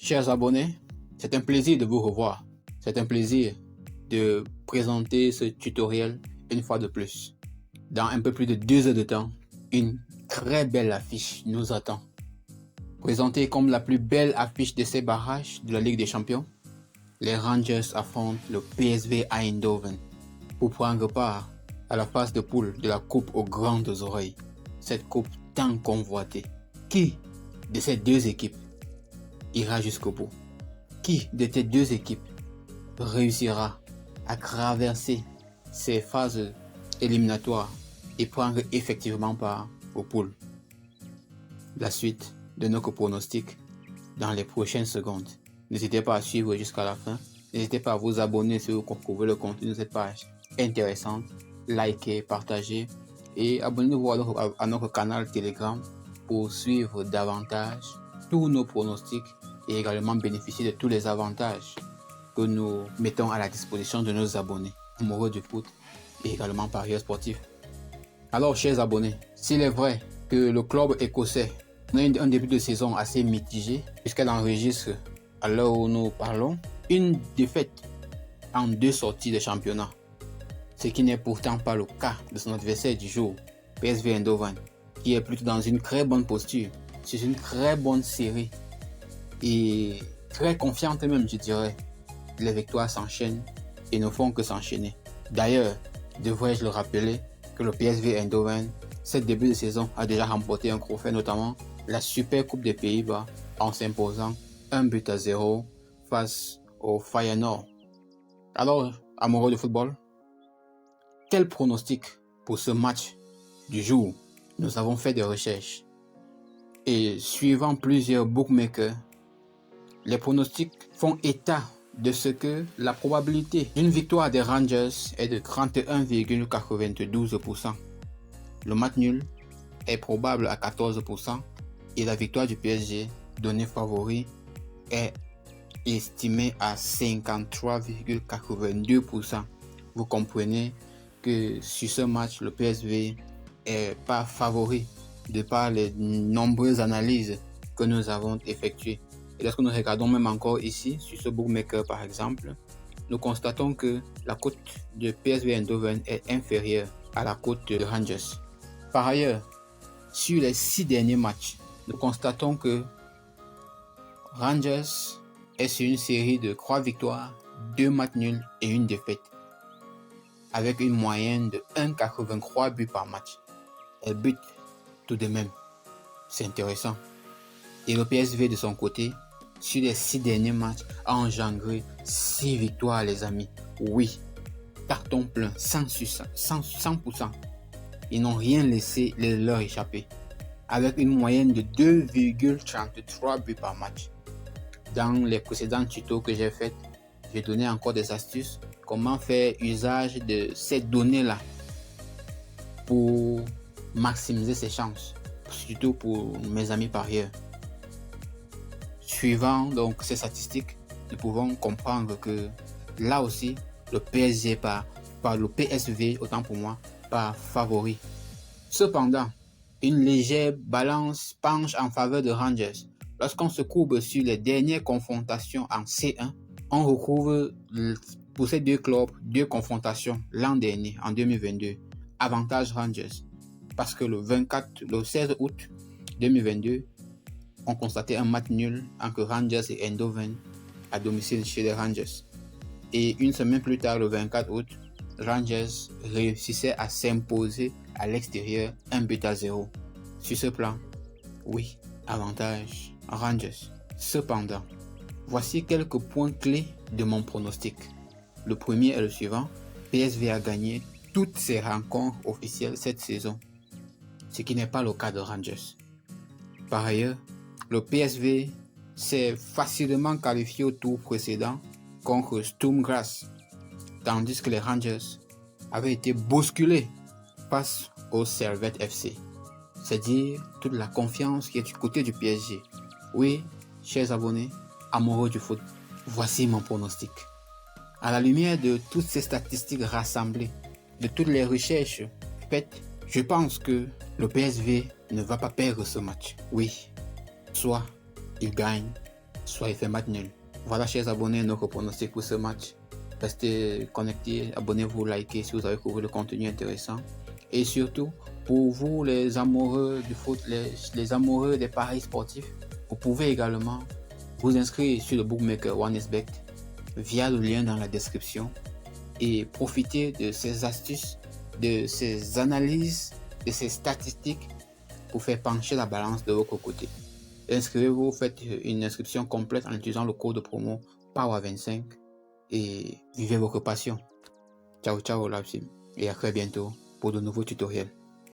Chers abonnés, c'est un plaisir de vous revoir. C'est un plaisir de présenter ce tutoriel une fois de plus. Dans un peu plus de 2 heures de temps, une très belle affiche nous attend. Présentée comme la plus belle affiche de ces barrages de la Ligue des Champions, les Rangers affrontent le PSV Eindhoven pour prendre part à la phase de poule de la Coupe aux grandes oreilles. Cette coupe tant convoitée. Qui de ces deux équipes ira jusqu'au bout? Qui de ces deux équipes réussira à traverser ces phases éliminatoires et prendre effectivement part aux poules? La suite de nos pronostics dans les prochaines secondes. N'hésitez pas à suivre jusqu'à la fin. N'hésitez pas à vous abonner si vous trouvez le contenu de cette page intéressante. Likez, partagez et abonnez-vous à notre canal Telegram pour suivre davantage tous nos pronostics et également bénéficier de tous les avantages que nous mettons à la disposition de nos abonnés, amoureux du foot et également parieurs sportifs. Alors, chers abonnés, s'il est vrai que le club écossais a un début de saison assez mitigé, puisqu'elle enregistre, à l'heure où nous parlons, une défaite en 2 sorties de championnat, ce qui n'est pourtant pas le cas de son adversaire du jour, PSV Eindhoven, qui est plutôt dans une très bonne posture, c'est une très bonne série et très confiante même, je dirais. Les victoires s'enchaînent et ne font que s'enchaîner. D'ailleurs, devrais-je le rappeler que le PSV Eindhoven, cette début de saison, a déjà remporté un trophée, notamment la Super Coupe des Pays-Bas, en s'imposant 1-0 face au Feyenoord. Alors, amoureux de football, quel pronostic pour ce match du jour? Nous avons fait des recherches et suivant plusieurs bookmakers, les pronostics font état de ce que la probabilité d'une victoire des Rangers est de 31,92%. Le match nul est probable à 14% et la victoire du PSG, donné favori, est estimée à 53,82%. Vous comprenez que sur ce match, le PSV est pas favori de par les nombreuses analyses que nous avons effectuées. Et lorsque nous regardons même encore ici, sur ce bookmaker par exemple, nous constatons que la cote de PSV Eindhoven est inférieure à la cote de Rangers. Par ailleurs, sur les 6 derniers matchs, nous constatons que Rangers est sur une série de 3 victoires, 2 matchs nuls et 1 défaite, avec une moyenne de 1,83 buts par match. Elle bute tout de même. C'est intéressant. Et le PSV de son côté, sur les 6 derniers matchs, a engendré 6 victoires, les amis. Oui, carton plein, 100%. Ils n'ont rien laissé leur échapper, avec une moyenne de 2,33 buts par match. Dans les précédents tutos que j'ai faits, j'ai donné encore des astuces, comment faire usage de ces données-là pour maximiser ses chances, surtout pour mes amis parieurs. Suivant donc ces statistiques, nous pouvons comprendre que là aussi, le PSG par le PSV, autant pour moi, par favori. Cependant, une légère balance penche en faveur de Rangers. Lorsqu'on se courbe sur les dernières confrontations en C1, on retrouve pour ces deux clubs 2 confrontations l'an dernier, en 2022. Avantage Rangers. Parce que le 16 août 2022, on constatait un match nul entre Rangers et Eindhoven à domicile chez les Rangers. Et une semaine plus tard, le 24 août, Rangers réussissait à s'imposer à l'extérieur 1-0. Sur ce plan, oui, avantage Rangers. Cependant, voici quelques points clés de mon pronostic. Le premier est le suivant. PSV a gagné toutes ses rencontres officielles cette saison, ce qui n'est pas le cas de Rangers. Par ailleurs, le PSV s'est facilement qualifié au tour précédent contre Sturm Graz, tandis que les Rangers avaient été bousculés face au Servette FC. C'est dire toute la confiance qui est du côté du PSG. Oui, chers abonnés, amoureux du foot, voici mon pronostic. À la lumière de toutes ces statistiques rassemblées, de toutes les recherches faites, je pense que le PSV ne va pas perdre ce match. Oui, soit il gagne, Soyez fait match nul. Voilà, chers abonnés, notre pronostic pour ce match. Restez connectés, abonnez-vous, likez si vous avez trouvé le contenu intéressant. Et surtout, pour vous les amoureux du foot, les amoureux des paris sportifs, vous pouvez également vous inscrire sur le bookmaker OneXBet via le lien dans la description et profiter de ces astuces, de ces analyses, de ces statistiques pour faire pencher la balance de votre côté. Inscrivez-vous, faites une inscription complète en utilisant le code promo POWER25 et vivez votre passion. Ciao, ciao, la team, et à très bientôt pour de nouveaux tutoriels.